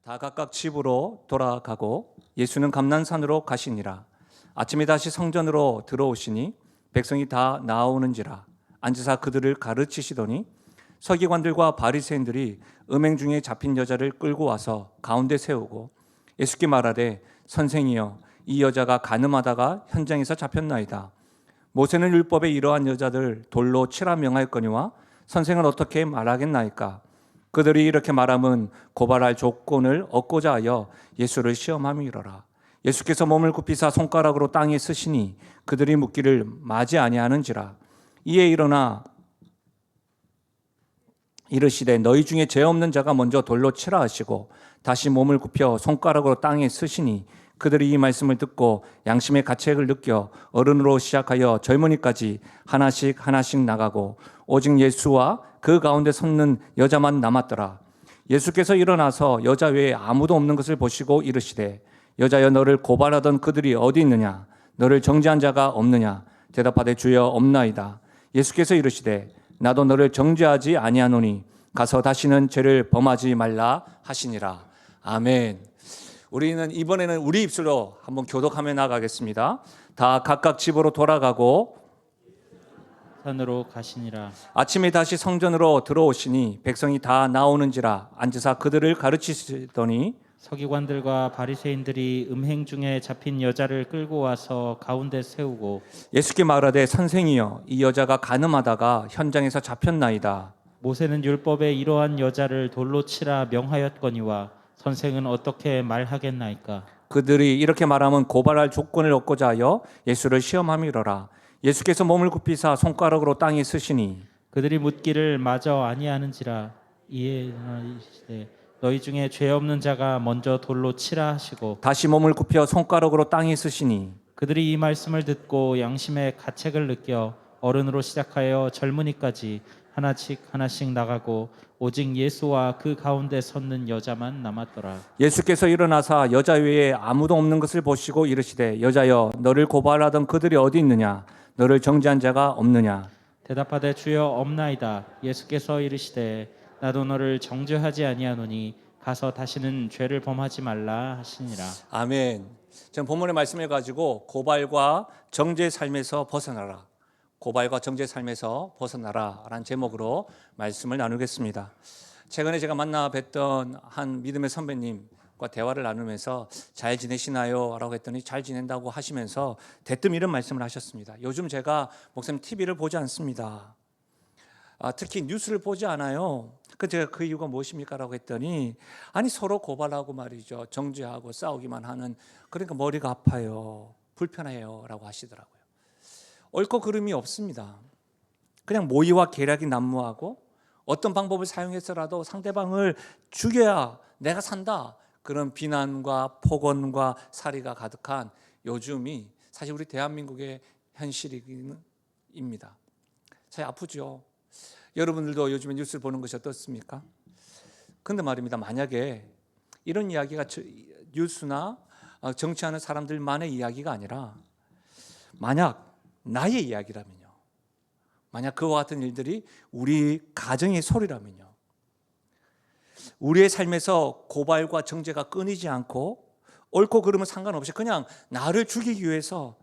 다 각각 집으로 돌아가고 예수는 감난산으로 가시니라. 아침에 다시 성전으로 들어오시니 백성이 다 나오는지라. 앉으사 그들을 가르치시더니 서기관들과 바리새인들이 음행 중에 잡힌 여자를 끌고 와서 가운데 세우고 예수께 말하되 선생이여 이 여자가 간음하다가 현장에서 잡혔나이다. 모세는 율법에 이러한 여자들 돌로 치라 명하였거니와 선생은 어떻게 말하겠나이까? 그들이 이렇게 말함은 고발할 조건을 얻고자 하여 예수를 시험함이로라. 예수께서 몸을 굽히사 손가락으로 땅에 쓰시니 그들이 묻기를 마지 아니하는지라. 이에 일어나 이르시되 너희 중에 죄 없는 자가 먼저 돌로 치라 하시고 다시 몸을 굽혀 손가락으로 땅에 쓰시니 그들이 이 말씀을 듣고 양심의 가책을 느껴 어른으로 시작하여 젊은이까지 하나씩 하나씩 나가고 오직 예수와 그 가운데 섰는 여자만 남았더라. 예수께서 일어나서 여자 외에 아무도 없는 것을 보시고 이르시되 여자여 너를 고발하던 그들이 어디 있느냐? 너를 정죄한 자가 없느냐? 대답하되 주여 없나이다. 예수께서 이르시되 나도 너를 정죄하지 아니하노니 가서 다시는 죄를 범하지 말라 하시니라. 아멘. 우리는 이번에는 우리 입술로 한번 교독하며 나가겠습니다. 다 각각 집으로 돌아가고 산으로 가시니라. 아침에 다시 성전으로 들어오시니 백성이 다 나오는지라. 앉으사 그들을 가르치시더니 서기관들과 바리새인들이 음행 중에 잡힌 여자를 끌고 와서 가운데 세우고 예수께 말하되 선생이여 이 여자가 간음하다가 현장에서 잡혔나이다. 모세는 율법에 이러한 여자를 돌로 치라 명하였거니와 선생은 어떻게 말하겠나이까? 그들이 이렇게 말하면 고발할 조건을 얻고자 하여 예수를 시험함이로라. 예수께서 몸을 굽히사 손가락으로 땅에 쓰시니 그들이 묻기를 마저 아니하는지라. 이에 이르시되 너희 중에 죄 없는 자가 먼저 돌로 치라 하시고 다시 몸을 굽혀 손가락으로 땅에 쓰시니 그들이 이 말씀을 듣고 양심의 가책을 느껴 어른으로 시작하여 젊은이까지 하나씩 하나씩 나가고 오직 예수와 그 가운데 섰는 여자만 남았더라. 예수께서 일어나사 여자 외에 아무도 없는 것을 보시고 이르시되 여자여 너를 고발하던 그들이 어디 있느냐? 너를 정죄한 자가 없느냐? 대답하되 주여 없나이다. 예수께서 이르시되 나도 너를 정죄하지 아니하노니 가서 다시는 죄를 범하지 말라 하시니라. 아멘. 전 본문의 말씀을 가지고 고발과 정죄의 삶에서 벗어나라. 고발과 정죄의 삶에서 벗어나라 라는 제목으로 말씀을 나누겠습니다. 최근에 제가 만나 뵀던 한 믿음의 선배님과 대화를 나누면서 잘 지내시나요? 라고 했더니 잘 지낸다고 하시면서 대뜸 이런 말씀을 하셨습니다. 요즘 제가 목사님 TV를 보지 않습니다. 특히 뉴스를 보지 않아요. 제가 그 이유가 무엇입니까? 라고 했더니 아니 서로 고발하고 말이죠. 정죄하고 싸우기만 하는 그러니까 머리가 아파요. 불편해요. 라고 하시더라고요. 옳고 그름이 없습니다. 그냥 모의와 계략이 난무하고 어떤 방법을 사용해서라도 상대방을 죽여야 내가 산다. 그런 비난과 폭언과 살이가 가득한 요즘이 사실 우리 대한민국의 현실입니다. 참 아프죠. 여러분들도 요즘에 뉴스를 보는 것이 어떻습니까? 그런데 말입니다. 만약에 이런 이야기가 뉴스나 정치하는 사람들만의 이야기가 아니라 만약 나의 이야기라면요. 만약 그와 같은 일들이 우리 가정의 소리라면요. 우리의 삶에서 고발과 정죄가 끊이지 않고 옳고 그름은 상관없이 그냥 나를 죽이기 위해서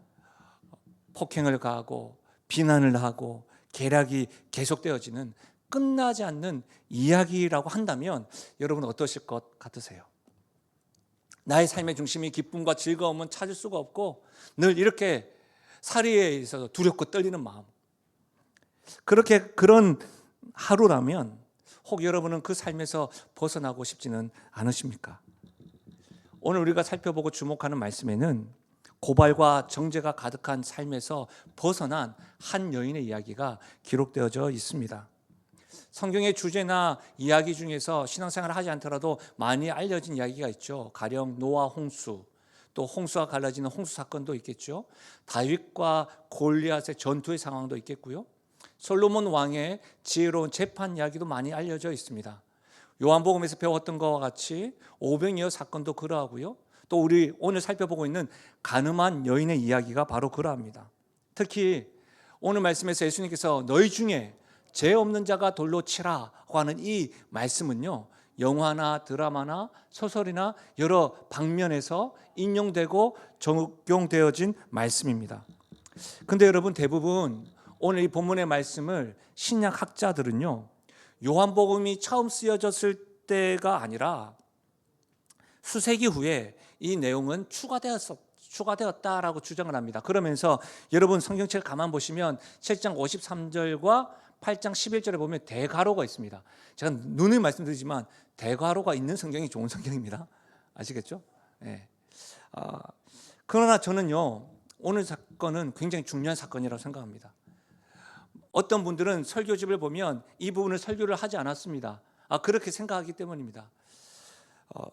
폭행을 가하고 비난을 하고 계략이 계속되어지는 끝나지 않는 이야기라고 한다면 여러분 어떠실 것 같으세요? 나의 삶의 중심이 기쁨과 즐거움은 찾을 수가 없고 늘 이렇게 살이에 있어서 두렵고 떨리는 마음. 그런 하루라면 혹 여러분은 그 삶에서 벗어나고 싶지는 않으십니까? 오늘 우리가 살펴보고 주목하는 말씀에는 고발과 정죄가 가득한 삶에서 벗어난 한 여인의 이야기가 기록되어져 있습니다. 성경의 주제나 이야기 중에서 신앙생활을 하지 않더라도 많이 알려진 이야기가 있죠. 가령 노아 홍수, 또 홍수와 갈라지는 홍수 사건도 있겠죠. 다윗과 골리앗의 전투의 상황도 있겠고요. 솔로몬 왕의 지혜로운 재판 이야기도 많이 알려져 있습니다. 요한복음에서 배웠던 것과 같이 오병이어 사건도 그러하고요. 또 우리 오늘 살펴보고 있는 간음한 여인의 이야기가 바로 그러합니다. 특히 오늘 말씀에서 예수님께서 너희 중에 죄 없는 자가 돌로 치라고 하는 이 말씀은요, 영화나 드라마나 소설이나 여러 방면에서 인용되고 적용되어진 말씀입니다. 근데 여러분, 대부분 오늘 이 본문의 말씀을 신약 학자들은요, 요한복음이 처음 쓰여졌을 때가 아니라 수세기 후에 이 내용은 추가되었다라고 주장을 합니다. 그러면서 여러분 성경책을 가만 보시면 7장 53절과 8장 11절에 보면 대괄호가 있습니다. 제가 누누이 말씀드리지만 대괄호가 있는 성경이 좋은 성경입니다. 아시겠죠? 네. 그러나 저는요, 오늘 사건은 굉장히 중요한 사건이라고 생각합니다. 어떤 분들은 설교집을 보면 이 부분을 설교를 하지 않았습니다. 그렇게 생각하기 때문입니다.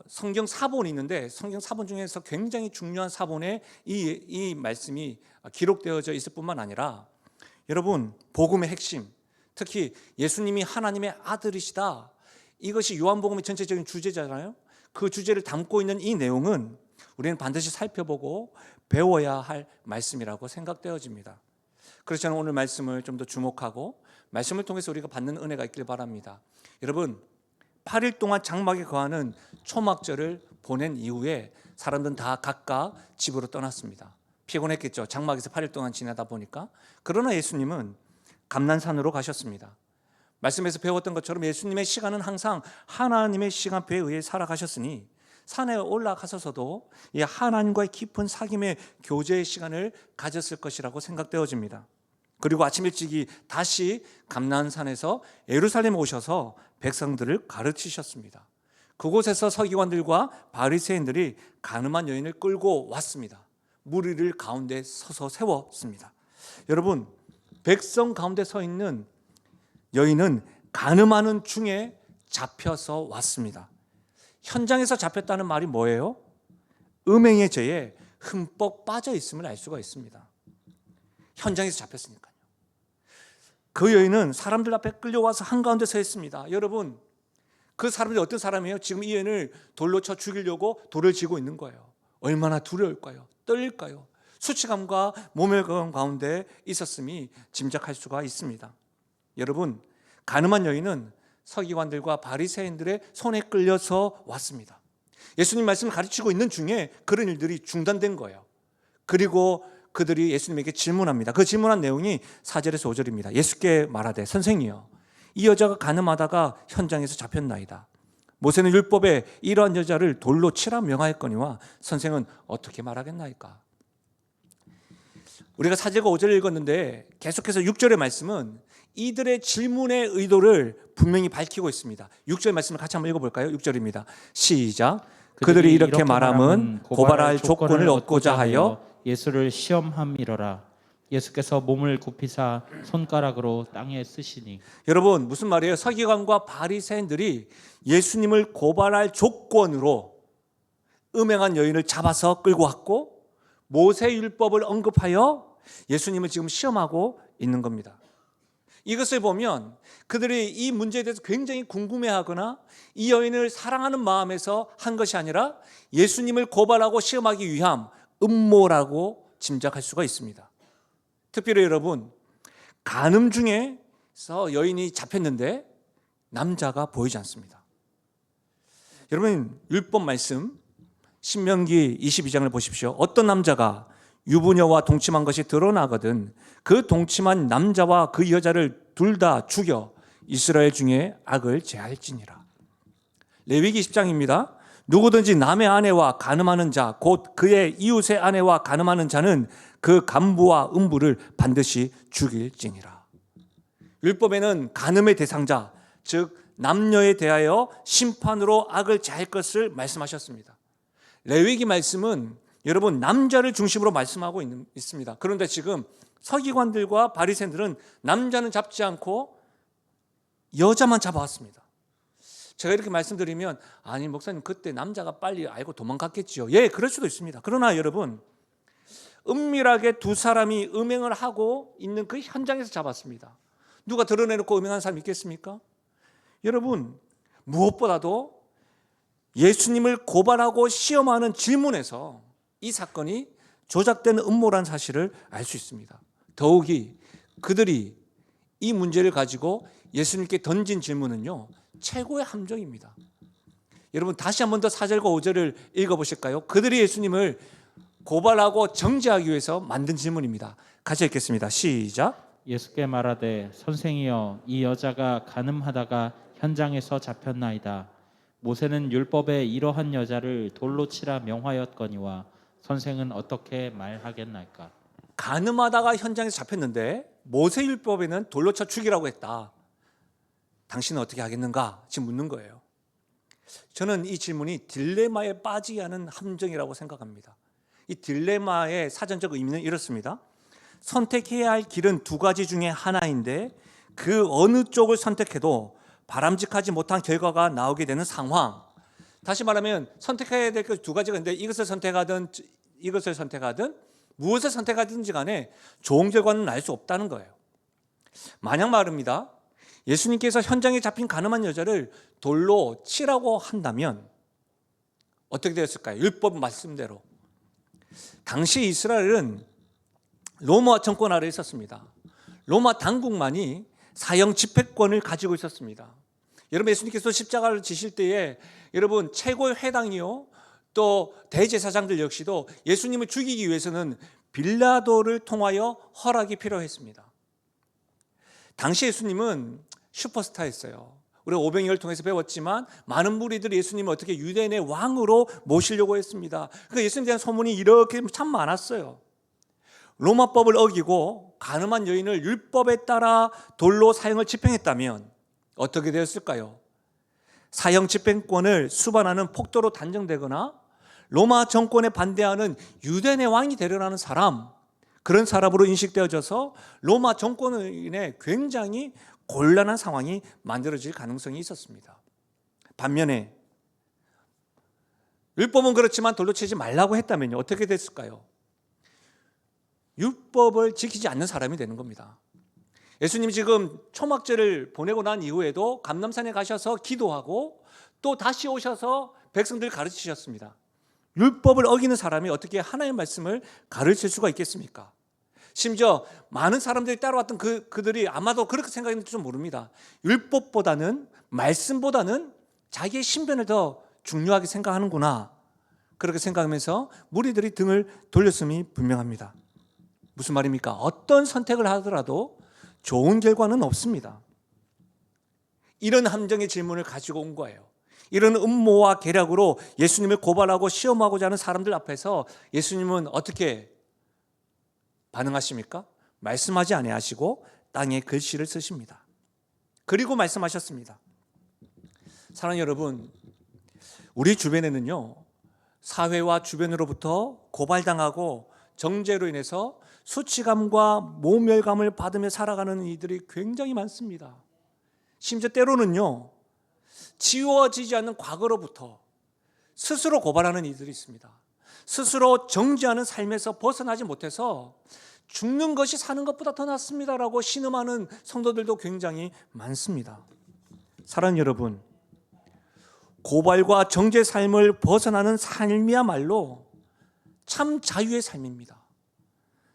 성경 사본이 있는데 성경 사본 중에서 굉장히 중요한 사본에 이 말씀이 기록되어져 있을 뿐만 아니라 여러분, 복음의 핵심, 특히 예수님이 하나님의 아들이시다, 이것이 요한복음의 전체적인 주제잖아요. 그 주제를 담고 있는 이 내용은 우리는 반드시 살펴보고 배워야 할 말씀이라고 생각되어집니다. 그래서 저는 오늘 말씀을 좀 더 주목하고 말씀을 통해서 우리가 받는 은혜가 있길 바랍니다. 여러분, 8일 동안 장막에 거하는 초막절을 보낸 이후에 사람들은 다 각각 집으로 떠났습니다. 피곤했겠죠. 장막에서 8일 동안 지내다 보니까. 그러나 예수님은 감난산으로 가셨습니다. 말씀에서 배웠던 것처럼 예수님의 시간은 항상 하나님의 시간표에 의해 살아가셨으니 산에 올라가셔서도 이 하나님과의 깊은 사귐의 교제의 시간을 가졌을 것이라고 생각되어집니다. 그리고 아침 일찍이 다시 감난산에서 예루살렘에 오셔서 백성들을 가르치셨습니다. 그곳에서 서기관들과 바리새인들이 간음한 여인을 끌고 왔습니다. 무리를 가운데 서서 세웠습니다. 여러분, 백성 가운데 서 있는 여인은 간음하는 중에 잡혀서 왔습니다. 현장에서 잡혔다는 말이 뭐예요? 음행의 죄에 흠뻑 빠져 있음을 알 수가 있습니다. 현장에서 잡혔으니까요. 그 여인은 사람들 앞에 끌려와서 한가운데 서 있습니다. 여러분, 그 사람들이 어떤 사람이에요? 지금 이 여인을 돌로 쳐 죽이려고 돌을 쥐고 있는 거예요. 얼마나 두려울까요? 떨릴까요? 수치감과 모멸감 가운데 있었음이 짐작할 수가 있습니다. 여러분, 간음한 여인은 서기관들과 바리새인들의 손에 끌려서 왔습니다. 예수님 말씀을 가르치고 있는 중에 그런 일들이 중단된 거예요. 그리고 그들이 예수님에게 질문합니다. 그 질문한 내용이 4절에서 5절입니다. 예수께 말하되 선생이여, 이 여자가 간음하다가 현장에서 잡혔나이다. 모세는 율법에 이러한 여자를 돌로 치라 명하였거니와 선생은 어떻게 말하겠나이까? 우리가 4절과 5절을 읽었는데 계속해서 6절의 말씀은 이들의 질문의 의도를 분명히 밝히고 있습니다. 6절 말씀을 같이 한번 읽어볼까요? 6절입니다. 시작. 그들이 이렇게 말함은 고발할 조건을 얻고자 하여 예수를 시험함이로라. 예수께서 몸을 굽히사 손가락으로 땅에 쓰시니. 여러분, 무슨 말이에요? 서기관과 바리새인들이 예수님을 고발할 조건으로 음행한 여인을 잡아서 끌고 왔고 모세 율법을 언급하여 예수님을 지금 시험하고 있는 겁니다. 이것을 보면 그들이 이 문제에 대해서 굉장히 궁금해하거나 이 여인을 사랑하는 마음에서 한 것이 아니라 예수님을 고발하고 시험하기 위함, 음모라고 짐작할 수가 있습니다. 특별히 여러분, 간음 중에서 여인이 잡혔는데 남자가 보이지 않습니다. 여러분, 율법 말씀 신명기 22장을 보십시오. 어떤 남자가 유부녀와 동침한 것이 드러나거든 그 동침한 남자와 그 여자를 둘 다 죽여 이스라엘 중에 악을 제할지니라. 레위기 10장입니다. 누구든지 남의 아내와 간음하는 자, 곧 그의 이웃의 아내와 간음하는 자는 그 간부와 음부를 반드시 죽일지니라. 율법에는 간음의 대상자, 즉 남녀에 대하여 심판으로 악을 제할 것을 말씀하셨습니다. 레위기 말씀은 여러분 남자를 중심으로 말씀하고 있습니다. 그런데 지금 서기관들과 바리새인들은 남자는 잡지 않고 여자만 잡아왔습니다. 제가 이렇게 말씀드리면 아니 목사님 그때 남자가 빨리 알고 도망갔겠지요. 예, 그럴 수도 있습니다. 그러나 여러분 은밀하게 두 사람이 음행을 하고 있는 그 현장에서 잡았습니다. 누가 드러내놓고 음행한 사람 있겠습니까? 여러분 무엇보다도 예수님을 고발하고 시험하는 질문에서 이 사건이 조작된 음모란 사실을 알 수 있습니다. 더욱이 그들이 이 문제를 가지고 예수님께 던진 질문은요 최고의 함정입니다. 여러분 다시 한 번 더 4절과 5절을 읽어보실까요? 그들이 예수님을 고발하고 정죄하기 위해서 만든 질문입니다. 같이 읽겠습니다. 시작. 예수께 말하되 선생이여 이 여자가 간음하다가 현장에서 잡혔나이다. 모세는 율법에 이러한 여자를 돌로 치라 명하였거니와 선생은 어떻게 말하겠나이까? 간음하다가 현장에서 잡혔는데 모세율법에는 돌로 쳐 죽이라고 했다. 당신은 어떻게 하겠는가? 지금 묻는 거예요. 저는 이 질문이 딜레마에 빠지게 하는 함정이라고 생각합니다. 이 딜레마의 사전적 의미는 이렇습니다. 선택해야 할 길은 두 가지 중에 하나인데 그 어느 쪽을 선택해도 바람직하지 못한 결과가 나오게 되는 상황. 다시 말하면 선택해야 될 그 두 가지가 있는데 이것을 선택하든 무엇을 선택하든지 간에 좋은 결과는 날 수 없다는 거예요. 만약 말입니다. 예수님께서 현장에 잡힌 가늠한 여자를 돌로 치라고 한다면 어떻게 되었을까요? 율법 말씀대로. 당시 이스라엘은 로마 정권 아래에 있었습니다. 로마 당국만이 사형 집행권을 가지고 있었습니다. 여러분 예수님께서 십자가를 지실 때에 여러분 최고의 회당이요 또 대제사장들 역시도 예수님을 죽이기 위해서는 빌라도를 통하여 허락이 필요했습니다. 당시 예수님은 슈퍼스타였어요. 우리가 오병이어를 통해서 배웠지만 많은 무리들이 예수님을 어떻게 유대인의 왕으로 모시려고 했습니다. 그러니까 예수님에 대한 소문이 이렇게 참 많았어요. 로마법을 어기고 간음한 여인을 율법에 따라 돌로 사형을 집행했다면 어떻게 되었을까요? 사형 집행권을 수반하는 폭도로 단정되거나 로마 정권에 반대하는 유대인의 왕이 되려는 사람, 그런 사람으로 인식되어져서 로마 정권에 굉장히 곤란한 상황이 만들어질 가능성이 있었습니다. 반면에 율법은 그렇지만 돌로 치지 말라고 했다면요 어떻게 됐을까요? 율법을 지키지 않는 사람이 되는 겁니다. 예수님이 지금 초막절을 보내고 난 이후에도 감람산에 가셔서 기도하고 또 다시 오셔서 백성들 가르치셨습니다. 율법을 어기는 사람이 어떻게 하나님의 말씀을 가르칠 수가 있겠습니까? 심지어 많은 사람들이 따라왔던 그들이 아마도 그렇게 생각했는지 좀 모릅니다. 율법보다는 말씀보다는 자기의 신변을 더 중요하게 생각하는구나 그렇게 생각하면서 무리들이 등을 돌렸음이 분명합니다. 무슨 말입니까? 어떤 선택을 하더라도 좋은 결과는 없습니다. 이런 함정의 질문을 가지고 온 거예요. 이런 음모와 계략으로 예수님을 고발하고 시험하고자 하는 사람들 앞에서 예수님은 어떻게 반응하십니까? 말씀하지 아니하시고 땅에 글씨를 쓰십니다. 그리고 말씀하셨습니다. 사랑하는 여러분, 우리 주변에는요 사회와 주변으로부터 고발당하고 정죄로 인해서 수치감과 모멸감을 받으며 살아가는 이들이 굉장히 많습니다. 심지어 때로는요 지워지지 않는 과거로부터 스스로 고발하는 이들이 있습니다. 스스로 정죄하는 삶에서 벗어나지 못해서 죽는 것이 사는 것보다 더 낫습니다라고 신음하는 성도들도 굉장히 많습니다. 사랑하는 여러분, 고발과 정죄 삶을 벗어나는 삶이야말로 참 자유의 삶입니다.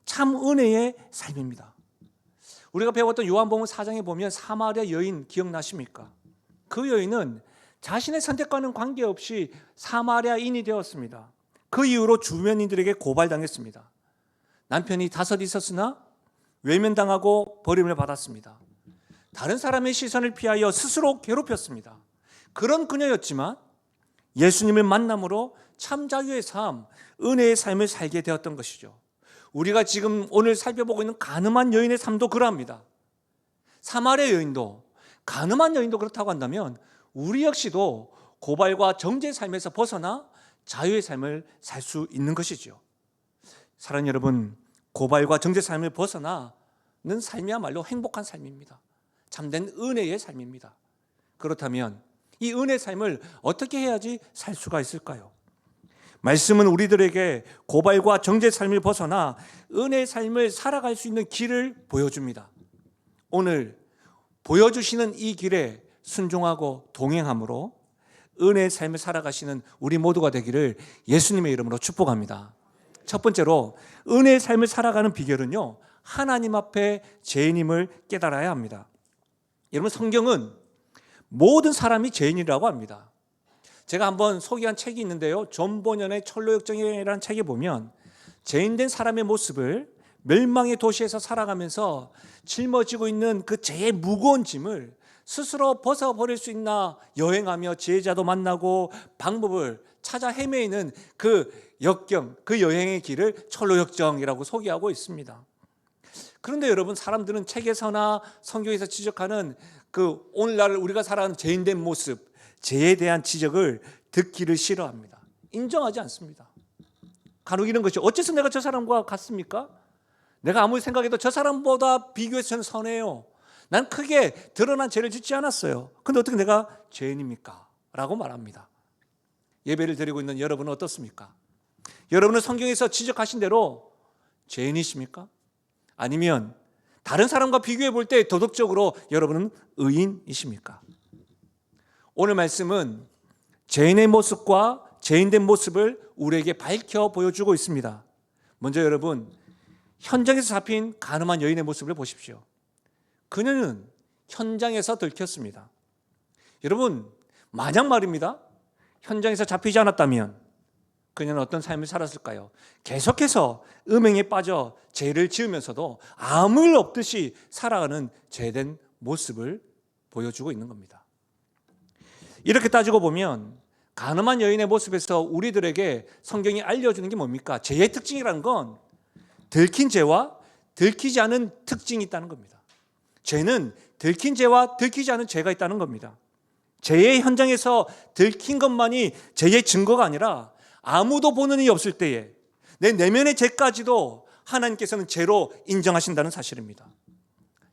참 은혜의 삶입니다. 우리가 배웠던 요한복음 4장에 보면 사마리아 여인 기억나십니까? 그 여인은 자신의 선택과는 관계없이 사마리아인이 되었습니다. 그 이후로 주변인들에게 고발당했습니다. 남편이 5 있었으나 외면당하고 버림을 받았습니다. 다른 사람의 시선을 피하여 스스로 괴롭혔습니다. 그런 그녀였지만 예수님을 만남으로 참 자유의 삶, 은혜의 삶을 살게 되었던 것이죠. 우리가 지금 오늘 살펴보고 있는 간음한 여인의 삶도 그러합니다. 사마리아 여인도 간음한 여인도 그렇다고 한다면 우리 역시도 고발과 정죄의 삶에서 벗어나 자유의 삶을 살 수 있는 것이죠. 사랑하는 여러분, 고발과 정죄의 삶을 벗어나는 삶이야말로 행복한 삶입니다. 참된 은혜의 삶입니다. 그렇다면 이 은혜의 삶을 어떻게 해야지 살 수가 있을까요? 말씀은 우리들에게 고발과 정죄의 삶을 벗어나 은혜의 삶을 살아갈 수 있는 길을 보여줍니다. 오늘 보여주시는 이 길에 순종하고 동행함으로 은혜의 삶을 살아가시는 우리 모두가 되기를 예수님의 이름으로 축복합니다. 첫 번째로 은혜의 삶을 살아가는 비결은요, 하나님 앞에 죄인임을 깨달아야 합니다. 여러분, 성경은 모든 사람이 죄인이라고 합니다. 제가 한번 소개한 책이 있는데요. 존 버년의 철로역정이라는 책에 보면 죄인된 사람의 모습을 멸망의 도시에서 살아가면서 짊어지고 있는 그 죄의 무거운 짐을 스스로 벗어버릴 수 있나 여행하며 지혜자도 만나고 방법을 찾아 헤매이는 그 역경, 그 여행의 길을 철로역정이라고 소개하고 있습니다. 그런데 여러분, 사람들은 책에서나 성경에서 지적하는 그 오늘날 우리가 살아가는 죄인된 모습, 죄에 대한 지적을 듣기를 싫어합니다. 인정하지 않습니다. 간혹 이런 것이, 어째서 내가 저 사람과 같습니까? 내가 아무리 생각해도 저 사람보다 비교해서 저는 선해요. 난 크게 드러난 죄를 짓지 않았어요. 근데 어떻게 내가 죄인입니까? 라고 말합니다. 예배를 드리고 있는 여러분은 어떻습니까? 여러분은 성경에서 지적하신 대로 죄인이십니까? 아니면 다른 사람과 비교해 볼 때 도덕적으로 여러분은 의인이십니까? 오늘 말씀은 죄인의 모습과 죄인된 모습을 우리에게 밝혀 보여주고 있습니다. 먼저 여러분, 현장에서 잡힌 가늠한 여인의 모습을 보십시오. 그녀는 현장에서 들켰습니다. 여러분, 만약 말입니다, 현장에서 잡히지 않았다면 그녀는 어떤 삶을 살았을까요? 계속해서 음행에 빠져 죄를 지으면서도 아무 일 없듯이 살아가는 죄된 모습을 보여주고 있는 겁니다. 이렇게 따지고 보면 가늠한 여인의 모습에서 우리들에게 성경이 알려주는 게 뭡니까? 죄의 특징이라는 건 들킨 죄와 들키지 않은 특징이 있다는 겁니다. 죄는 들킨 죄와 들키지 않은 죄가 있다는 겁니다. 죄의 현장에서 들킨 것만이 죄의 증거가 아니라 아무도 보는 이가 없을 때에 내 내면의 죄까지도 하나님께서는 죄로 인정하신다는 사실입니다.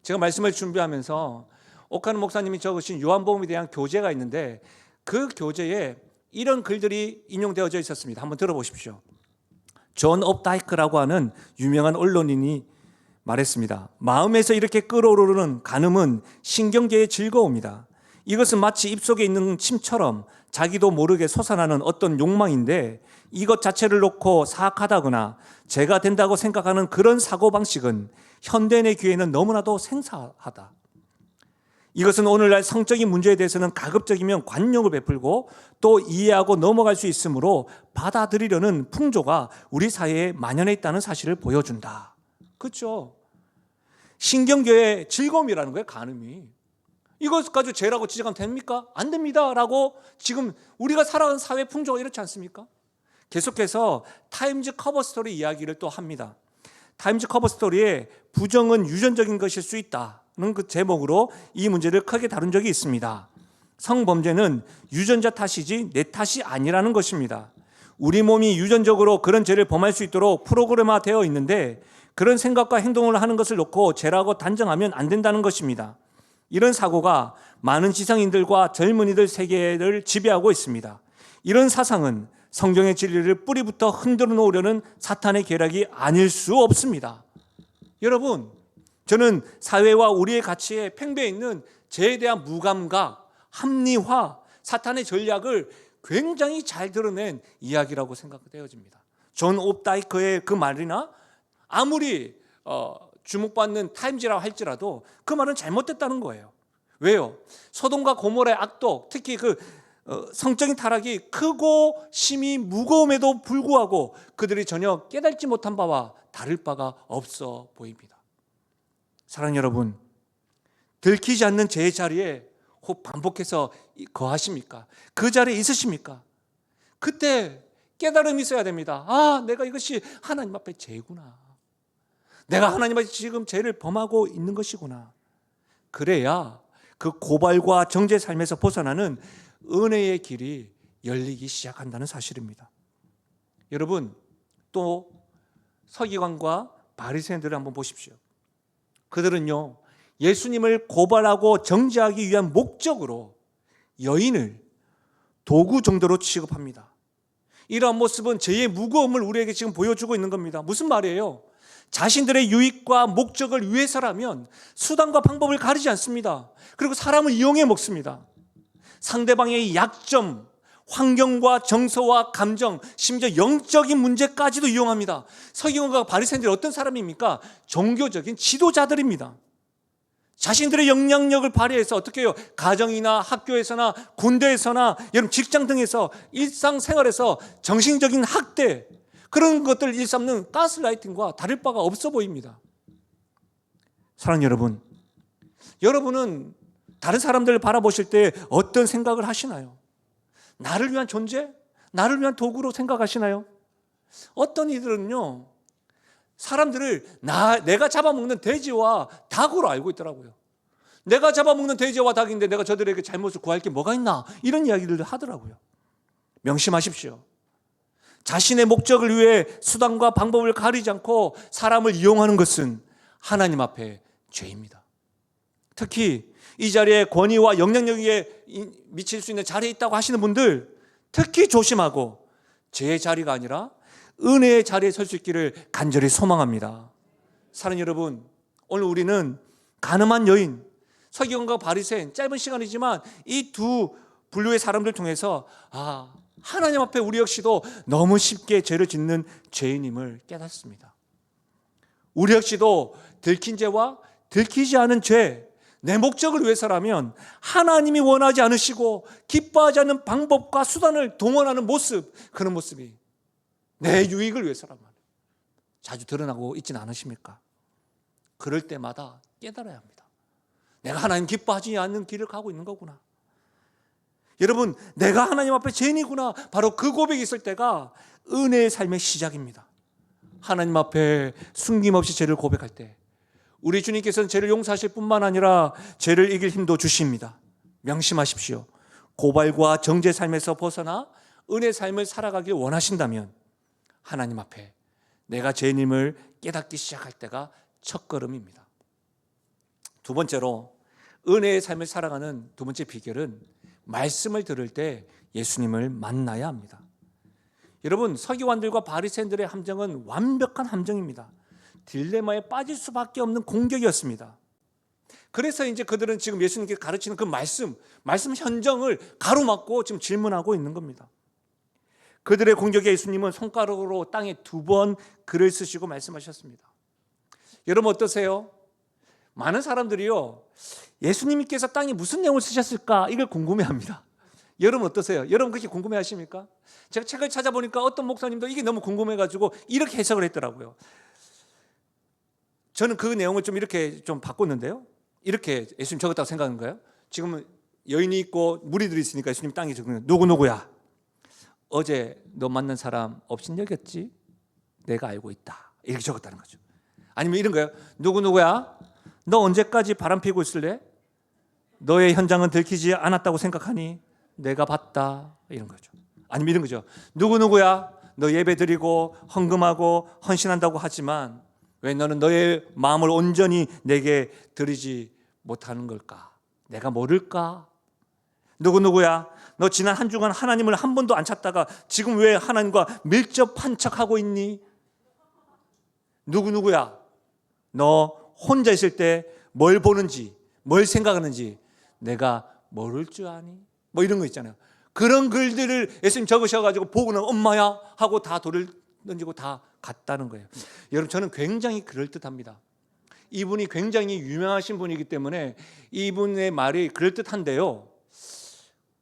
제가 말씀을 준비하면서 옥하는 목사님이 적으신 요한복음에 대한 교재가 있는데 그 교재에 이런 글들이 인용되어져 있었습니다. 한번 들어보십시오. 존 업다이크라고 하는 유명한 언론인이 말했습니다. 마음에서 이렇게 끓어오르는 간음은 신경계의 즐거움이다. 이것은 마치 입속에 있는 침처럼 자기도 모르게 솟아나는 어떤 욕망인데 이것 자체를 놓고 사악하다거나 죄가 된다고 생각하는 그런 사고방식은 현대인의 귀에는 너무나도 생사하다. 이것은 오늘날 성적인 문제에 대해서는 가급적이면 관용을 베풀고 또 이해하고 넘어갈 수 있으므로 받아들이려는 풍조가 우리 사회에 만연해 있다는 사실을 보여준다. 그렇죠? 신경계의 즐거움이라는 거예요, 간음이. 이것 가지고 죄라고 지적하면 됩니까? 안 됩니다 라고 지금 우리가 살아가는 사회 풍조가 이렇지 않습니까? 계속해서 타임즈 커버 스토리 이야기를 또 합니다. 타임즈 커버 스토리에 부정은 유전적인 것일 수 있다는 그 제목으로 이 문제를 크게 다룬 적이 있습니다. 성범죄는 유전자 탓이지 내 탓이 아니라는 것입니다. 우리 몸이 유전적으로 그런 죄를 범할 수 있도록 프로그램화되어 있는데 그런 생각과 행동을 하는 것을 놓고 죄라고 단정하면 안 된다는 것입니다. 이런 사고가 많은 지성인들과 젊은이들 세계를 지배하고 있습니다. 이런 사상은 성경의 진리를 뿌리부터 흔들어 놓으려는 사탄의 계략이 아닐 수 없습니다. 여러분, 저는 사회와 우리의 가치에 팽배해 있는 죄에 대한 무감각, 합리화, 사탄의 전략을 굉장히 잘 드러낸 이야기라고 생각되어집니다. 존 옵다이커의 그 말이나 아무리 주목받는 타임즈라고 할지라도 그 말은 잘못됐다는 거예요. 왜요? 소돔과 고모라의 악독, 특히 그 성적인 타락이 크고 심히 무거움에도 불구하고 그들이 전혀 깨닫지 못한 바와 다를 바가 없어 보입니다. 사랑하는 여러분, 들키지 않는 죄의 자리에 혹 반복해서 거하십니까? 그 자리에 있으십니까? 그때 깨달음이 있어야 됩니다. 아, 내가 이것이 하나님 앞에 죄구나. 내가 하나님 앞에 지금 죄를 범하고 있는 것이구나. 그래야 그 고발과 정죄의 삶에서 벗어나는 은혜의 길이 열리기 시작한다는 사실입니다. 여러분, 또 서기관과 바리새인들을 한번 보십시오. 그들은요, 예수님을 고발하고 정죄하기 위한 목적으로 여인을 도구 정도로 취급합니다. 이러한 모습은 죄의 무거움을 우리에게 지금 보여주고 있는 겁니다. 무슨 말이에요? 자신들의 유익과 목적을 위해서라면 수단과 방법을 가리지 않습니다. 그리고 사람을 이용해 먹습니다. 상대방의 약점, 환경과 정서와 감정, 심지어 영적인 문제까지도 이용합니다. 서기관과 바리새인들이 어떤 사람입니까? 종교적인 지도자들입니다. 자신들의 영향력을 발휘해서 어떻게 해요? 가정이나 학교에서나 군대에서나 여러분 직장 등에서 일상생활에서 정신적인 학대 그런 것들을 일삼는 가스라이팅과 다를 바가 없어 보입니다. 사랑하는 여러분, 여러분은 다른 사람들을 바라보실 때 어떤 생각을 하시나요? 나를 위한 존재? 나를 위한 도구로 생각하시나요? 어떤 이들은요, 사람들을 내가 잡아먹는 돼지와 닭으로 알고 있더라고요. 내가 잡아먹는 돼지와 닭인데 내가 저들에게 잘못을 구할 게 뭐가 있나? 이런 이야기들도 하더라고요. 명심하십시오. 자신의 목적을 위해 수단과 방법을 가리지 않고 사람을 이용하는 것은 하나님 앞에 죄입니다. 특히 이 자리에 권위와 영향력에 미칠 수 있는 자리에 있다고 하시는 분들 특히 조심하고 제 자리가 아니라 은혜의 자리에 설 수 있기를 간절히 소망합니다. 사랑하는 여러분, 오늘 우리는 간음한 여인, 서기관과 바리새인, 짧은 시간이지만 이 두 분류의 사람들 통해서 하나님 앞에 우리 역시도 너무 쉽게 죄를 짓는 죄인임을 깨닫습니다. 우리 역시도 들킨 죄와 들키지 않은 죄, 내 목적을 위해서라면 하나님이 원하지 않으시고 기뻐하지 않는 방법과 수단을 동원하는 모습, 그런 모습이 내 유익을 위해서란 말이에요. 자주 드러나고 있지는 않으십니까? 그럴 때마다 깨달아야 합니다. 내가 하나님 기뻐하지 않는 길을 가고 있는 거구나. 여러분, 내가 하나님 앞에 죄인이구나. 바로 그 고백이 있을 때가 은혜의 삶의 시작입니다. 하나님 앞에 숨김없이 죄를 고백할 때 우리 주님께서는 죄를 용서하실 뿐만 아니라 죄를 이길 힘도 주십니다. 명심하십시오. 고발과 정죄 삶에서 벗어나 은혜의 삶을 살아가길 원하신다면 하나님 앞에 내가 죄인임을 깨닫기 시작할 때가 첫걸음입니다. 두 번째로 은혜의 삶을 살아가는 두 번째 비결은 말씀을 들을 때 예수님을 만나야 합니다. 여러분, 서기관들과 바리새인들의 함정은 완벽한 함정입니다. 딜레마에 빠질 수밖에 없는 공격이었습니다. 그래서 이제 그들은 지금 예수님께 가르치는 그 말씀 현정을 가로막고 지금 질문하고 있는 겁니다. 그들의 공격에 예수님은 손가락으로 땅에 2번 글을 쓰시고 말씀하셨습니다. 여러분 어떠세요? 많은 사람들이요, 예수님께서 땅에 무슨 내용을 쓰셨을까 이걸 궁금해합니다. 여러분 어떠세요? 여러분 그렇게 궁금해하십니까? 제가 책을 찾아보니까 어떤 목사님도 이게 너무 궁금해가지고 이렇게 해석을 했더라고요. 저는 그 내용을 좀 이렇게 좀 바꿨는데요. 이렇게 예수님 적었다고 생각하는 거예요. 지금은 여인이 있고 무리들이 있으니까 예수님 땅에 적는 누구누구야? 어제 너 만난 사람 업신여겼지? 내가 알고 있다. 이렇게 적었다는 거죠. 아니면 이런 거예요. 누구누구야? 너 언제까지 바람 피고 있을래? 너의 현장은 들키지 않았다고 생각하니? 내가 봤다. 이런 거죠. 아니면 이런 거죠. 누구누구야? 너 예배 드리고 헌금하고 헌신한다고 하지만 왜 너는 너의 마음을 온전히 내게 드리지 못하는 걸까? 내가 모를까? 누구누구야? 너 지난 한 주간 하나님을 한 번도 안 찾다가 지금 왜 하나님과 밀접한 척하고 있니? 누구누구야? 너 혼자 있을 때 뭘 보는지 뭘 생각하는지 내가 모를 줄 아니? 뭐 이런 거 있잖아요. 그런 글들을 예수님 적으셔가지고 보고는 엄마야 하고 다 돌을 던지고 다 갔다는 거예요. 여러분 저는 굉장히 그럴듯합니다. 이분이 굉장히 유명하신 분이기 때문에 이분의 말이 그럴듯한데요.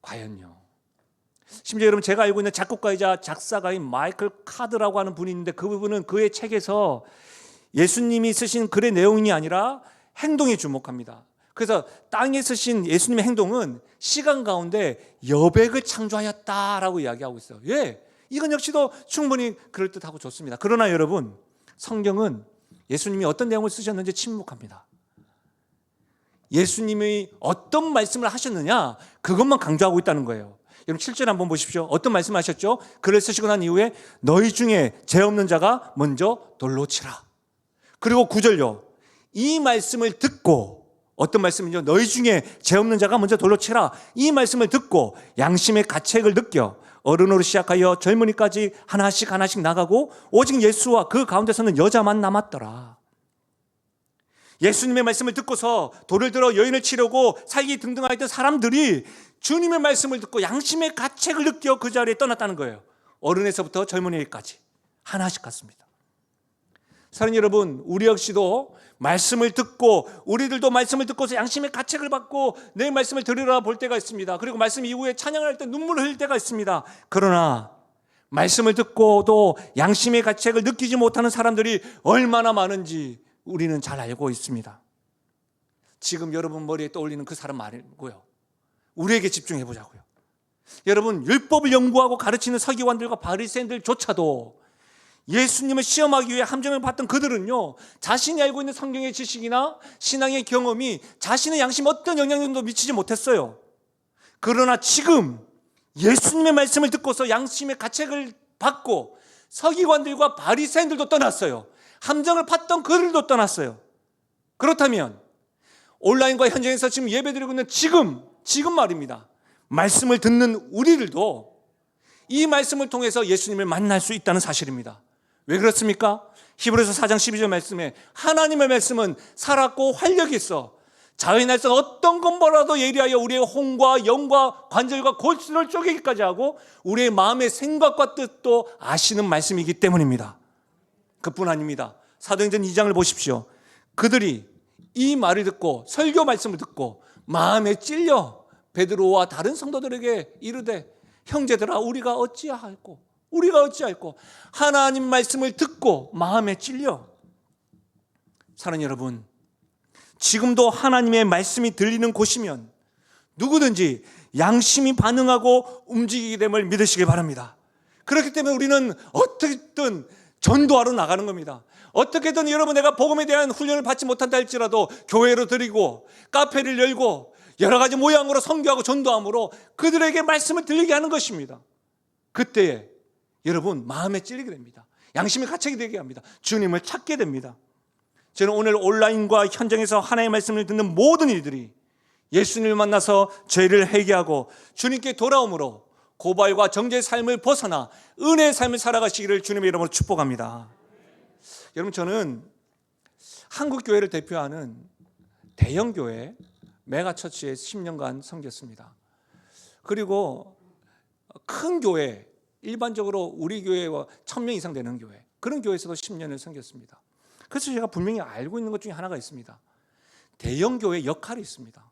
과연요? 심지어 여러분 제가 알고 있는 작곡가이자 작사가인 마이클 카드라고 하는 분이 있는데 그 부분은 그의 책에서 예수님이 쓰신 글의 내용이 아니라 행동에 주목합니다. 그래서 땅에 쓰신 예수님의 행동은 시간 가운데 여백을 창조하였다라고 이야기하고 있어요. 예, 이건 역시도 충분히 그럴듯하고 좋습니다. 그러나 여러분 성경은 예수님이 어떤 내용을 쓰셨는지 침묵합니다. 예수님이 어떤 말씀을 하셨느냐 그것만 강조하고 있다는 거예요. 여러분 7절 한번 보십시오. 어떤 말씀을 하셨죠? 글을 쓰시고 난 이후에 너희 중에 죄 없는 자가 먼저 돌로 치라. 그리고 9절요. 이 말씀을 듣고 어떤 말씀이죠? 너희 중에 죄 없는 자가 먼저 돌로 치라. 이 말씀을 듣고 양심의 가책을 느껴 어른으로 시작하여 젊은이까지 하나씩 나가고 오직 예수와 그 가운데서는 여자만 남았더라. 예수님의 말씀을 듣고서 돌을 들어 여인을 치려고 살기 등등하였던 사람들이 주님의 말씀을 듣고 양심의 가책을 느껴 그 자리에 떠났다는 거예요. 어른에서부터 젊은이까지 하나씩 갔습니다. 사랑하는 여러분, 우리 역시도 말씀을 듣고 우리들도 말씀을 듣고서 양심의 가책을 받고 내 말씀을 들으라 볼 때가 있습니다. 그리고 말씀 이후에 찬양을 할 때 눈물을 흘릴 때가 있습니다. 그러나 말씀을 듣고도 양심의 가책을 느끼지 못하는 사람들이 얼마나 많은지 우리는 잘 알고 있습니다. 지금 여러분 머리에 떠올리는 그 사람 말고요, 우리에게 집중해 보자고요. 여러분, 율법을 연구하고 가르치는 서기관들과 바리새인들조차도 예수님을 시험하기 위해 함정을 받던 그들은요, 자신이 알고 있는 성경의 지식이나 신앙의 경험이 자신의 양심에 어떤 영향력도 미치지 못했어요. 그러나 지금 예수님의 말씀을 듣고서 양심의 가책을 받고 서기관들과 바리새인들도 떠났어요. 함정을 팠던 그들도 떠났어요. 그렇다면 온라인과 현장에서 지금 예배드리고 있는 지금 말입니다, 말씀을 듣는 우리들도 이 말씀을 통해서 예수님을 만날 수 있다는 사실입니다. 왜 그렇습니까? 히브리서 4장 12절 말씀에 하나님의 말씀은 살았고 활력이 있어 자의 날선 어떤 것보다도 예리하여 우리의 혼과 영과 관절과 골수를 쪼개기까지 하고 우리의 마음의 생각과 뜻도 아시는 말씀이기 때문입니다. 그뿐 아닙니다. 사도행전 2장을 보십시오. 그들이 이 말을 듣고 설교 말씀을 듣고 마음에 찔려 베드로와 다른 성도들에게 이르되 형제들아 우리가 어찌할꼬 하나님 말씀을 듣고 마음에 찔려. 사랑하는 여러분, 지금도 하나님의 말씀이 들리는 곳이면 누구든지 양심이 반응하고 움직이게 됨을 믿으시기 바랍니다. 그렇기 때문에 우리는 어떻게든 전도하러 나가는 겁니다. 어떻게든 여러분, 내가 복음에 대한 훈련을 받지 못한다 할지라도 교회로 드리고 카페를 열고 여러 가지 모양으로 선교하고 전도함으로 그들에게 말씀을 들리게 하는 것입니다. 그때에 여러분 마음에 찔리게 됩니다. 양심의 가책이 되게 합니다. 주님을 찾게 됩니다. 저는 오늘 온라인과 현장에서 하나님의 말씀을 듣는 모든 이들이 예수님을 만나서 죄를 회개하고 주님께 돌아옴으로 고발과 정죄의 삶을 벗어나 은혜의 삶을 살아가시기를 주님의 이름으로 축복합니다. 여러분, 저는 한국 교회를 대표하는 대형교회 메가처치에 10년간 섬겼습니다. 그리고 큰 교회, 일반적으로 우리 교회와 1000명 이상 되는 교회, 그런 교회에서도 10년을 섬겼습니다. 그래서 제가 분명히 알고 있는 것 중에 하나가 있습니다. 대형교회의 역할이 있습니다.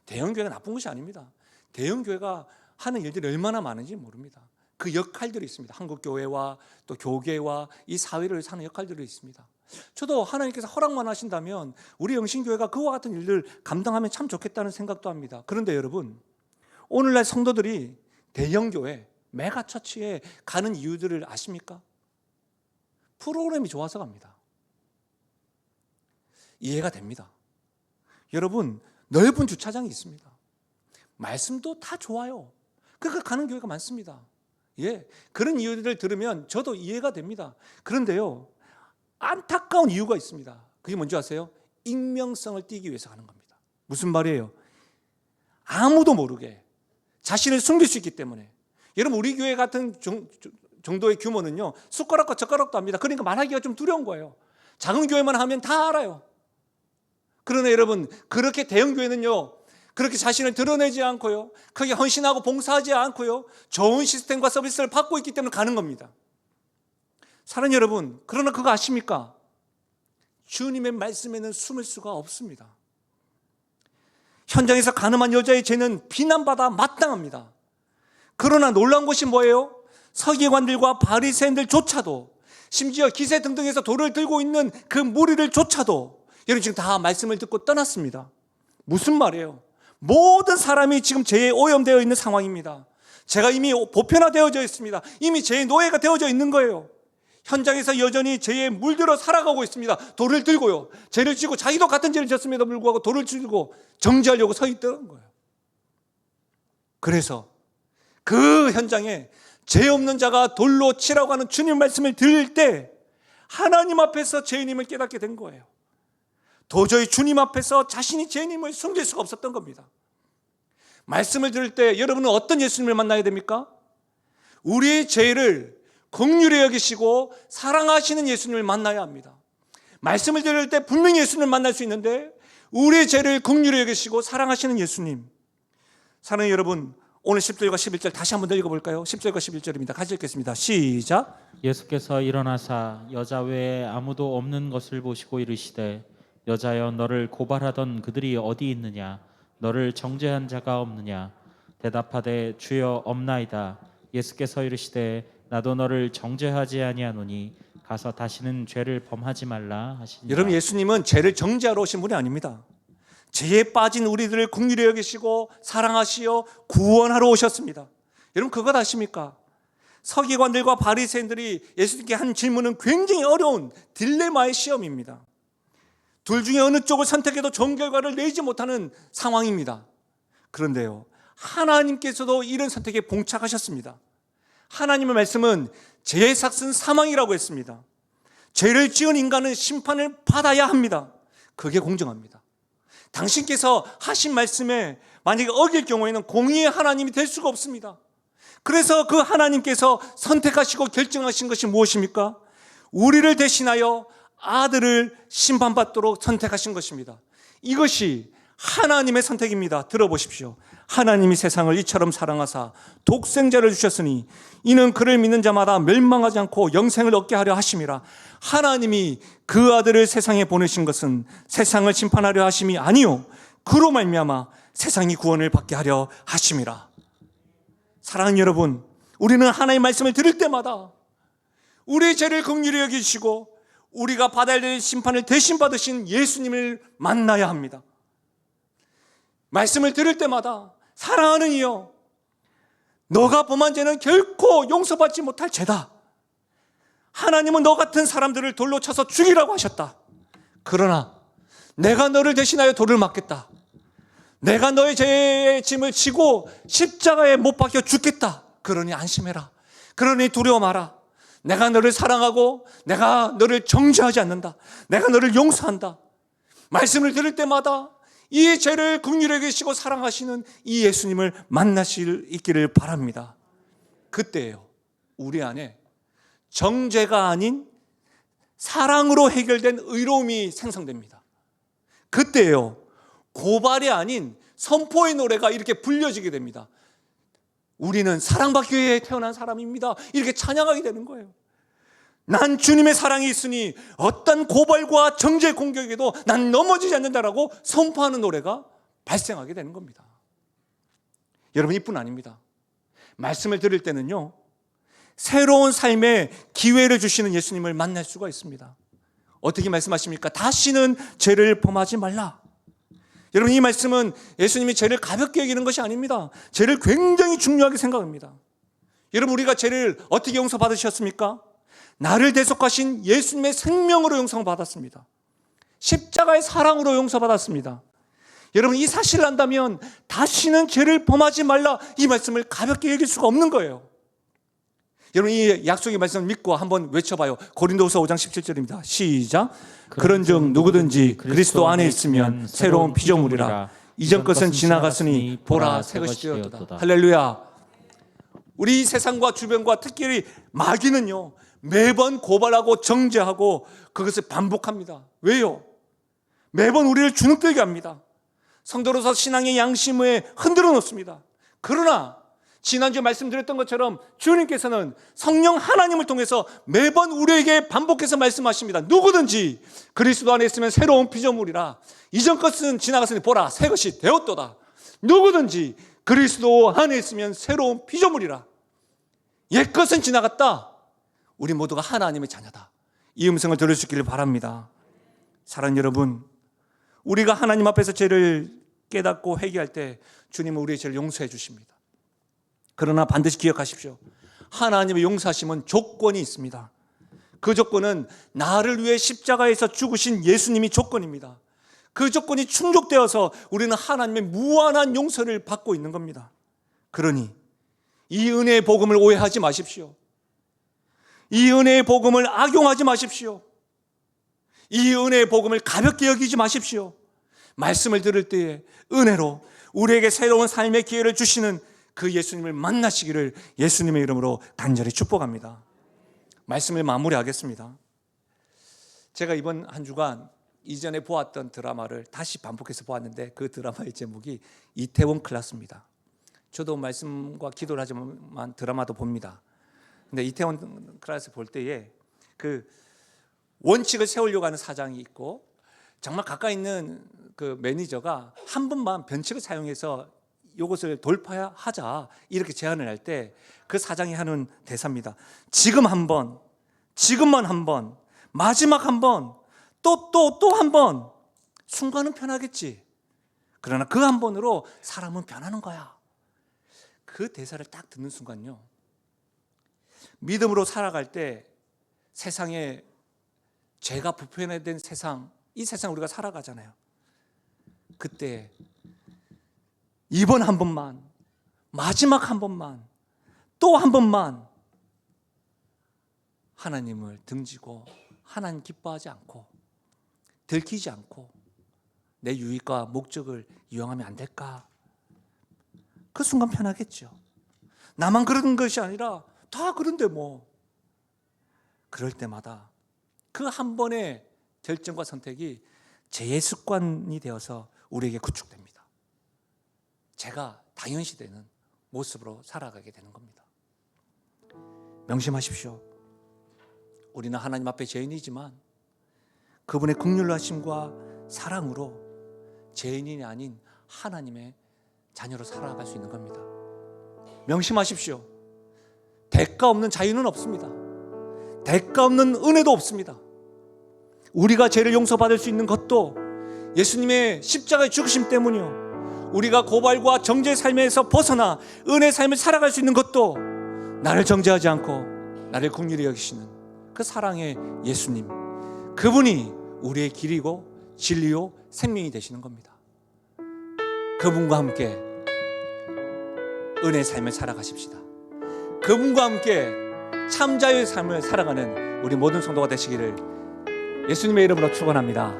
대형교회가 나쁜 것이 아닙니다. 대형교회가 하는 일들이 얼마나 많은지 모릅니다. 그 역할들이 있습니다. 한국교회와 또 교계와 이 사회를 사는 역할들이 있습니다. 저도 하나님께서 허락만 하신다면 우리 영신교회가 그와 같은 일을 감당하면 참 좋겠다는 생각도 합니다. 그런데 여러분, 오늘날 성도들이 대형교회, 메가처치에 가는 이유들을 아십니까? 프로그램이 좋아서 갑니다. 이해가 됩니다. 여러분, 넓은 주차장이 있습니다. 말씀도 다 좋아요. 그러니까 가는 교회가 많습니다. 예, 그런 이유들을 들으면 저도 이해가 됩니다. 그런데요, 안타까운 이유가 있습니다. 그게 뭔지 아세요? 익명성을 띠기 위해서 하는 겁니다. 무슨 말이에요? 아무도 모르게 자신을 숨길 수 있기 때문에. 여러분, 우리 교회 같은 정도의 규모는요, 숟가락과 젓가락도 합니다. 그러니까 말하기가 좀 두려운 거예요. 작은 교회만 하면 다 알아요. 그러나 여러분, 그렇게 대형 교회는요, 그렇게 자신을 드러내지 않고요, 크게 헌신하고 봉사하지 않고요, 좋은 시스템과 서비스를 받고 있기 때문에 가는 겁니다. 사랑하는 여러분, 그러나 그거 아십니까? 주님의 말씀에는 숨을 수가 없습니다. 현장에서 가늠한 여자의 죄는 비난받아 마땅합니다. 그러나 놀라운 것이 뭐예요? 서기관들과 바리새인들조차도, 심지어 기세 등등에서 돌을 들고 있는 그 무리들조차도 여러분 지금 다 말씀을 듣고 떠났습니다. 무슨 말이에요? 모든 사람이 지금 죄에 오염되어 있는 상황입니다. 제가 이미 보편화되어져 있습니다. 이미 죄의 노예가 되어져 있는 거예요. 현장에서 여전히 죄에 물들어 살아가고 있습니다. 돌을 들고요, 죄를 지고 자기도 같은 죄를 졌음에도 불구하고 돌을 들고 정죄하려고 서 있던 거예요. 그래서 그 현장에 죄 없는 자가 돌로 치라고 하는 주님 말씀을 들을 때 하나님 앞에서 죄인임을 깨닫게 된 거예요. 도저히 주님 앞에서 자신이 죄인임을 숨길 수가 없었던 겁니다. 말씀을 들을 때 여러분은 어떤 예수님을 만나야 됩니까? 우리의 죄를 긍휼히 여기시고 사랑하시는 예수님을 만나야 합니다. 말씀을 들을 때 분명히 예수님을 만날 수 있는데 우리의 죄를 긍휼히 여기시고 사랑하시는 예수님. 사랑하는 여러분, 오늘 10절과 11절 다시 한번 더 읽어볼까요? 10절과 11절입니다. 같이 읽겠습니다. 시작. 예수께서 일어나사 여자 외에 아무도 없는 것을 보시고 이르시되 여자여 너를 고발하던 그들이 어디 있느냐 너를 정죄한 자가 없느냐 대답하되 주여 없나이다. 예수께서 이르시되 나도 너를 정죄하지 아니하노니 가서 다시는 죄를 범하지 말라 하시니라. 여러분, 예수님은 죄를 정죄하러 오신 분이 아닙니다. 죄에 빠진 우리들을 긍휼히 여기시고 사랑하시어 구원하러 오셨습니다. 여러분, 그것 아십니까? 서기관들과 바리새인들이 예수님께 한 질문은 굉장히 어려운 딜레마의 시험입니다. 둘 중에 어느 쪽을 선택해도 좋은 결과를 내지 못하는 상황입니다. 그런데요, 하나님께서도 이런 선택에 봉착하셨습니다. 하나님의 말씀은 죄의 삭은 사망이라고 했습니다. 죄를 지은 인간은 심판을 받아야 합니다. 그게 공정합니다. 당신께서 하신 말씀에 만약에 어길 경우에는 공의의 하나님이 될 수가 없습니다. 그래서 그 하나님께서 선택하시고 결정하신 것이 무엇입니까? 우리를 대신하여 아들을 심판받도록 선택하신 것입니다. 이것이 하나님의 선택입니다. 들어보십시오. 하나님이 세상을 이처럼 사랑하사 독생자를 주셨으니 이는 그를 믿는 자마다 멸망하지 않고 영생을 얻게 하려 하심이라. 하나님이 그 아들을 세상에 보내신 것은 세상을 심판하려 하심이 아니요 그로 말미암아 세상이 구원을 받게 하려 하심이라. 사랑하는 여러분, 우리는 하나님의 말씀을 들을 때마다 우리의 죄를 긍휼히 여기시고 우리가 받아야 될 심판을 대신 받으신 예수님을 만나야 합니다. 말씀을 들을 때마다 사랑하는 이여, 너가 범한 죄는 결코 용서받지 못할 죄다. 하나님은 너 같은 사람들을 돌로 쳐서 죽이라고 하셨다. 그러나 내가 너를 대신하여 돌을 맞겠다. 내가 너의 죄의 짐을 지고 십자가에 못 박혀 죽겠다. 그러니 안심해라. 그러니 두려워 마라. 내가 너를 사랑하고 내가 너를 정죄하지 않는다. 내가 너를 용서한다. 말씀을 들을 때마다 이 죄를 긍휼히 여기시고 사랑하시는 이 예수님을 만나실 있기를 바랍니다. 그때예요, 우리 안에 정죄가 아닌 사랑으로 해결된 의로움이 생성됩니다. 그때예요, 고발이 아닌 선포의 노래가 이렇게 불려지게 됩니다. 우리는 사랑받기 위해 태어난 사람입니다. 이렇게 찬양하게 되는 거예요. 난 주님의 사랑이 있으니 어떤 고발과 정죄 공격에도 난 넘어지지 않는다라고 선포하는 노래가 발생하게 되는 겁니다. 여러분, 이뿐 아닙니다. 말씀을 들을 때는요, 새로운 삶의 기회를 주시는 예수님을 만날 수가 있습니다. 어떻게 말씀하십니까? 다시는 죄를 범하지 말라. 여러분, 이 말씀은 예수님이 죄를 가볍게 여기는 것이 아닙니다. 죄를 굉장히 중요하게 생각합니다. 여러분, 우리가 죄를 어떻게 용서받으셨습니까? 나를 대속하신 예수님의 생명으로 용서받았습니다. 십자가의 사랑으로 용서받았습니다. 여러분, 이 사실을 안다면 다시는 죄를 범하지 말라, 이 말씀을 가볍게 여길 수가 없는 거예요. 여러분, 이 약속의 말씀을 믿고 한번 외쳐봐요. 고린도후서 5장 17절입니다. 시작. 그런즉 누구든지 그리스도 안에 있으면 새로운 피조물이라. 이전 것은 지나갔으니 보라 새 것이 되었도다. 할렐루야. 우리 세상과 주변과 특히 마귀는요, 매번 고발하고 정죄하고 그것을 반복합니다. 왜요? 매번 우리를 주눅들게 합니다. 성도로서 신앙의 양심을 흔들어 놓습니다. 그러나 지난주에 말씀드렸던 것처럼 주님께서는 성령 하나님을 통해서 매번 우리에게 반복해서 말씀하십니다. 누구든지 그리스도 안에 있으면 새로운 피조물이라. 이전 것은 지나갔으니 보라 새 것이 되었도다. 누구든지 그리스도 안에 있으면 새로운 피조물이라. 옛 것은 지나갔다. 우리 모두가 하나님의 자녀다. 이 음성을 들을 수 있기를 바랍니다. 사랑하는 여러분, 우리가 하나님 앞에서 죄를 깨닫고 회개할 때 주님은 우리의 죄를 용서해 주십니다. 그러나 반드시 기억하십시오. 하나님의 용서하심은 조건이 있습니다. 그 조건은 나를 위해 십자가에서 죽으신 예수님이 조건입니다. 그 조건이 충족되어서 우리는 하나님의 무한한 용서를 받고 있는 겁니다. 그러니 이 은혜의 복음을 오해하지 마십시오. 이 은혜의 복음을 악용하지 마십시오. 이 은혜의 복음을 가볍게 여기지 마십시오. 말씀을 들을 때에 은혜로 우리에게 새로운 삶의 기회를 주시는 그 예수님을 만나시기를 예수님의 이름으로 간절히 축복합니다. 말씀을 마무리하겠습니다. 제가 이번 한 주간 이전에 보았던 드라마를 다시 반복해서 보았는데 그 드라마의 제목이 이태원 클라스입니다. 저도 말씀과 기도를 하지만 드라마도 봅니다. 근데 이태원 클래스 볼 때에 그 원칙을 세우려고 하는 사장이 있고 정말 가까이 있는 그 매니저가 한 번만 변칙을 사용해서 이것을 돌파하자 이렇게 제안을 할 때 그 사장이 하는 대사입니다. 지금 한 번, 지금만 한 번, 마지막 한 번, 또 한 번. 순간은 편하겠지. 그러나 그 한 번으로 사람은 변하는 거야. 그 대사를 딱 듣는 순간요, 믿음으로 살아갈 때 세상에 죄가 보편화된 세상, 이 세상 우리가 살아가잖아요. 그때 이번 한 번만, 마지막 한 번만, 또 한 번만 하나님을 등지고 하나님 기뻐하지 않고 들키지 않고 내 유익과 목적을 이용하면 안 될까? 그 순간 편하겠죠. 나만 그런 것이 아니라 다 그런데 뭐. 그럴 때마다 그 한 번의 결정과 선택이 죄의 습관이 되어서 우리에게 구축됩니다. 제가 당연시되는 모습으로 살아가게 되는 겁니다. 명심하십시오. 우리는 하나님 앞에 죄인이지만 그분의 긍휼로 하심과 사랑으로 죄인이 아닌 하나님의 자녀로 살아갈 수 있는 겁니다. 명심하십시오. 대가 없는 자유는 없습니다. 대가 없는 은혜도 없습니다. 우리가 죄를 용서받을 수 있는 것도 예수님의 십자가의 죽으심 때문이요, 우리가 고발과 정죄의 삶에서 벗어나 은혜의 삶을 살아갈 수 있는 것도 나를 정죄하지 않고 나를 긍휼히 여기시는 그 사랑의 예수님, 그분이 우리의 길이고 진리요 생명이 되시는 겁니다. 그분과 함께 은혜의 삶을 살아가십시다. 그분과 함께 참 자유의 삶을 살아가는 우리 모든 성도가 되시기를 예수님의 이름으로 축원합니다.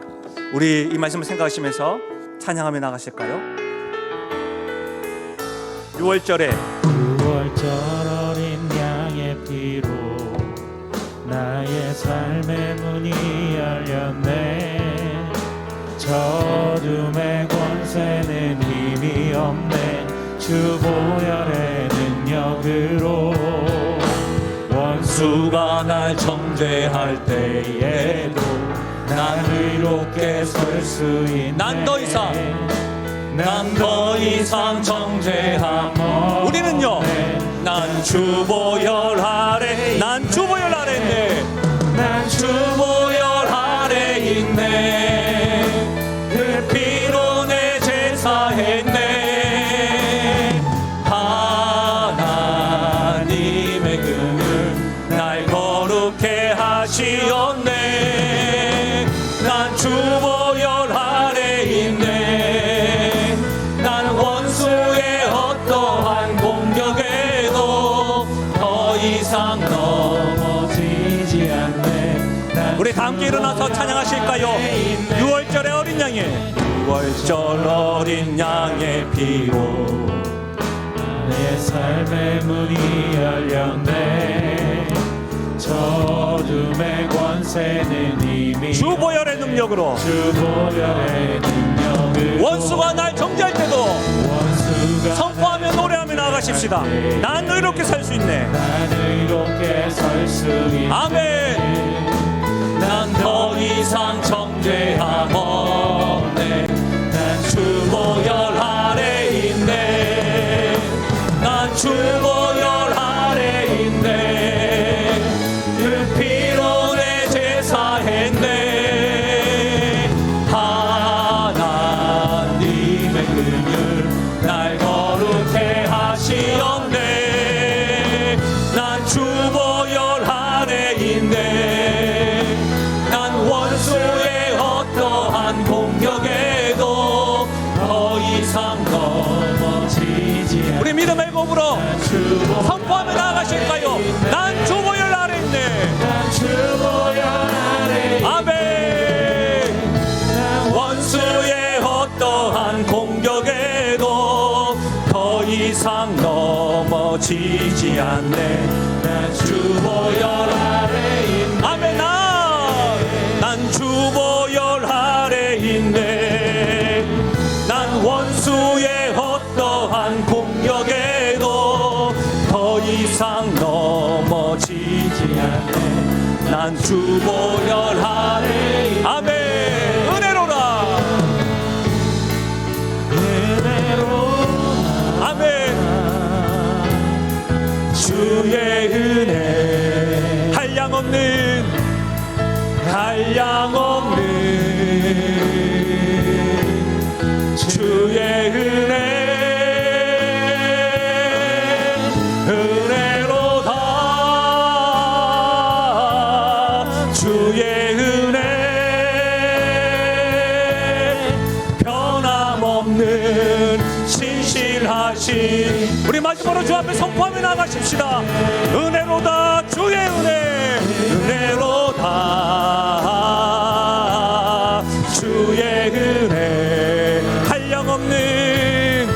우리 이 말씀을 생각하시면서 찬양하며 나가실까요? 6월절 어린 양의 피로 나의 삶의 문이 열렸네. 저둠의 권세는 힘이 없네. 주 보혈의 능력으로 원수가 날 정죄할 때에도 난 의롭게 설 수 있네. 난 더 이상 정죄함 없네. 우리는요, 난 주보혈 아래, 난 주보혈 아래 있네. 난 주보혈 아래 있네. 그 피로 내 제사했네. 하나님의 긍휼 날 거룩해 하시었네. 난 주보혈 아래 있네. 난 원수의 어떠한 공격에도 더 이상 넘어지지 않네. 우리 다 함께 일어나서 찬양하실까요? 6월절의 어린 양의 6월절 어린 양의 피로 내 삶의 문이 열렸네. 저둠의 권세는 이미 주보혈의 능력으로 주보혈의 능력으로 원수가 날 정죄할 때도 원수가 선포하며 노래하며 나아가십시다. 난 의롭게 살 수 있네. 난 의롭게 설 수 있네. 아멘. 난 더 이상 정죄함 없네. 난 주보혈 아래 있네. 난 주보혈 아래 있네. 그 피로 내 제사했네. 하나님의 긍휼 날 거룩해 하시었네. 난 주보혈 아래 있네. 난 원수의 어떠한 공격에도 더 이상 넘어지지 않네. 우리 믿음의 몸으로 선포하며 나아가실까요? 난 주보혈 아래 있네. 난 주보혈 아래 아멘. 원수의 어떠한 공격에도 더 이상 넘어지지 않네. 난 주보혈 아래 있네. 아멘. 난 주보혈 아래 있네. 난 원수의 어떠한 공격에 난 주보혈하네. 아멘. 은혜로라. 아멘. 주의 은혜 한량없는 주의 은혜 은혜로다. 주의 은혜 변함없는 신실하신. 우리 마지막으로 주 앞에 선포하며 나가십시다. 은혜로다. 주의 은혜 은혜로다. 주의 은혜 한량없는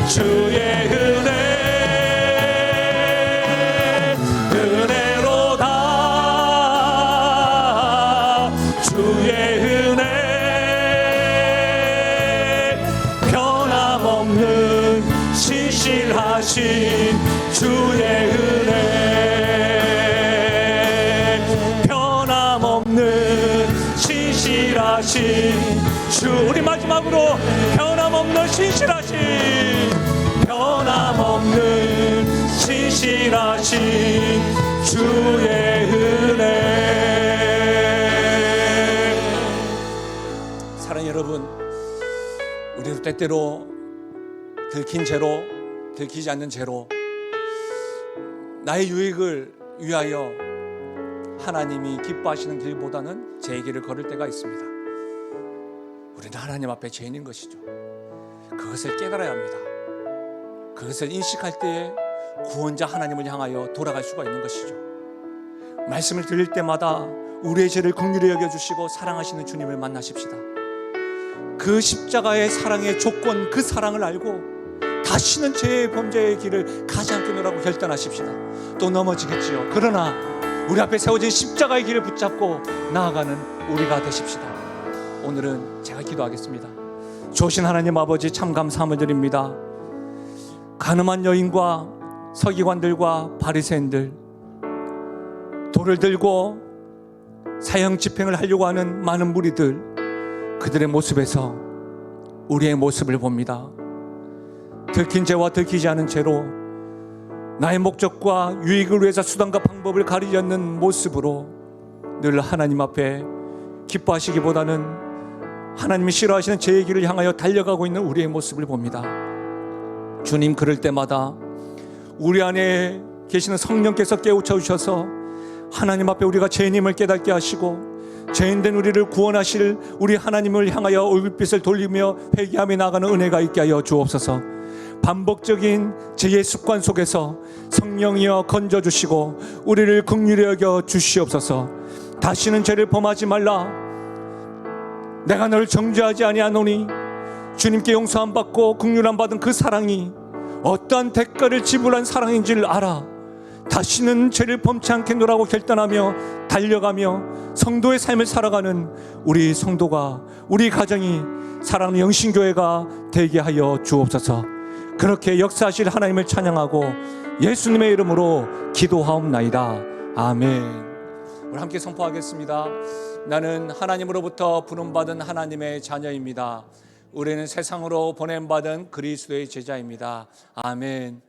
주의 은혜 은혜로다. 주의 은혜 변함없는 신실하신 주의 은혜 변함없는 신실하신 주. 우리 마지막으로 변함없는 신실하신 주의 은혜. 사랑하는 여러분, 우리도 때때로 들킨 죄로, 들키지 않는 죄로 나의 유익을 위하여 하나님이 기뻐하시는 길보다는 제 길을 걸을 때가 있습니다. 우리는 하나님 앞에 죄인인 것이죠. 그것을 깨달아야 합니다. 그것을 인식할 때에 구원자 하나님을 향하여 돌아갈 수가 있는 것이죠. 말씀을 들을 때마다 우리의 죄를 긍휼히 여겨주시고 사랑하시는 주님을 만나십시다. 그 십자가의 사랑의 조건, 그 사랑을 알고 다시는 죄의 범죄의 길을 가지 않겠노라고 결단하십시다. 또 넘어지겠지요. 그러나 우리 앞에 세워진 십자가의 길을 붙잡고 나아가는 우리가 되십시다. 오늘은 제가 기도하겠습니다. 좋으신 하나님 아버지, 참 감사함을 드립니다. 가늠한 여인과 서기관들과 바리새인들, 돌을 들고 사형 집행을 하려고 하는 많은 무리들, 그들의 모습에서 우리의 모습을 봅니다. 들킨 죄와 들키지 않은 죄로 나의 목적과 유익을 위해서 수단과 방법을 가리지 않는 모습으로 늘 하나님 앞에 기뻐하시기보다는 하나님이 싫어하시는 죄의 길을 향하여 달려가고 있는 우리의 모습을 봅니다. 주님, 그럴 때마다 우리 안에 계시는 성령께서 깨우쳐 주셔서 하나님 앞에 우리가 죄인임을 깨닫게 하시고 죄인된 우리를 구원하실 우리 하나님을 향하여 얼굴빛을 돌리며 회개하며 나가는 은혜가 있게 하여 주옵소서. 반복적인 죄의 습관 속에서 성령이여 건져주시고 우리를 긍휼히 여겨 주시옵소서. 다시는 죄를 범하지 말라. 내가 너를 정죄하지 아니하노니 주님께 용서함 받고 긍휼함 받은 그 사랑이 어떠한 대가를 지불한 사랑인지를 알아 다시는 죄를 범치 않겠노라고 결단하며 달려가며 성도의 삶을 살아가는 우리 성도가, 우리 가정이 사랑하는 영신교회가 되게 하여 주옵소서. 그렇게 역사하실 하나님을 찬양하고 예수님의 이름으로 기도하옵나이다. 아멘. 우리 함께 선포하겠습니다. 나는 하나님으로부터 부름받은 하나님의 자녀입니다. 우리는 세상으로 보냄받은 그리스도의 제자입니다. 아멘.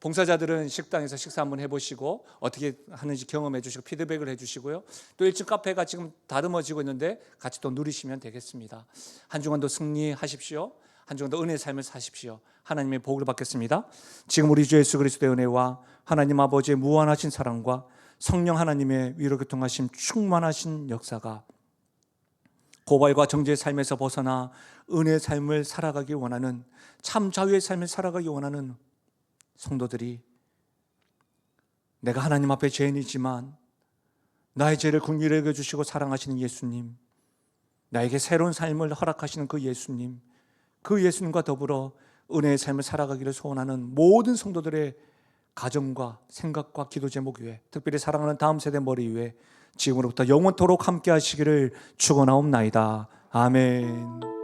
봉사자들은 식당에서 식사 한번 해보시고 어떻게 하는지 경험해 주시고 피드백을 해주시고요. 또 1층 카페가 지금 다듬어지고 있는데 같이 또 누리시면 되겠습니다. 한 주간도 승리하십시오. 한 주간도 은혜의 삶을 사십시오. 하나님의 복을 받겠습니다. 지금 우리 주 예수 그리스도의 은혜와 하나님 아버지의 무한하신 사랑과 성령 하나님의 위로 교통하심 충만하신 역사가 고발과 정죄의 삶에서 벗어나 은혜의 삶을 살아가기 원하는, 참 자유의 삶을 살아가기 원하는 성도들이, 내가 하나님 앞에 죄인이지만 나의 죄를 긍휼히 여겨주시고 사랑하시는 예수님, 나에게 새로운 삶을 허락하시는 그 예수님, 그 예수님과 더불어 은혜의 삶을 살아가기를 소원하는 모든 성도들의 가정과 생각과 기도 제목 위에, 특별히 사랑하는 다음 세대 머리 위에 지금으로부터 영원토록 함께 하시기를 축원하옵나이다. 아멘.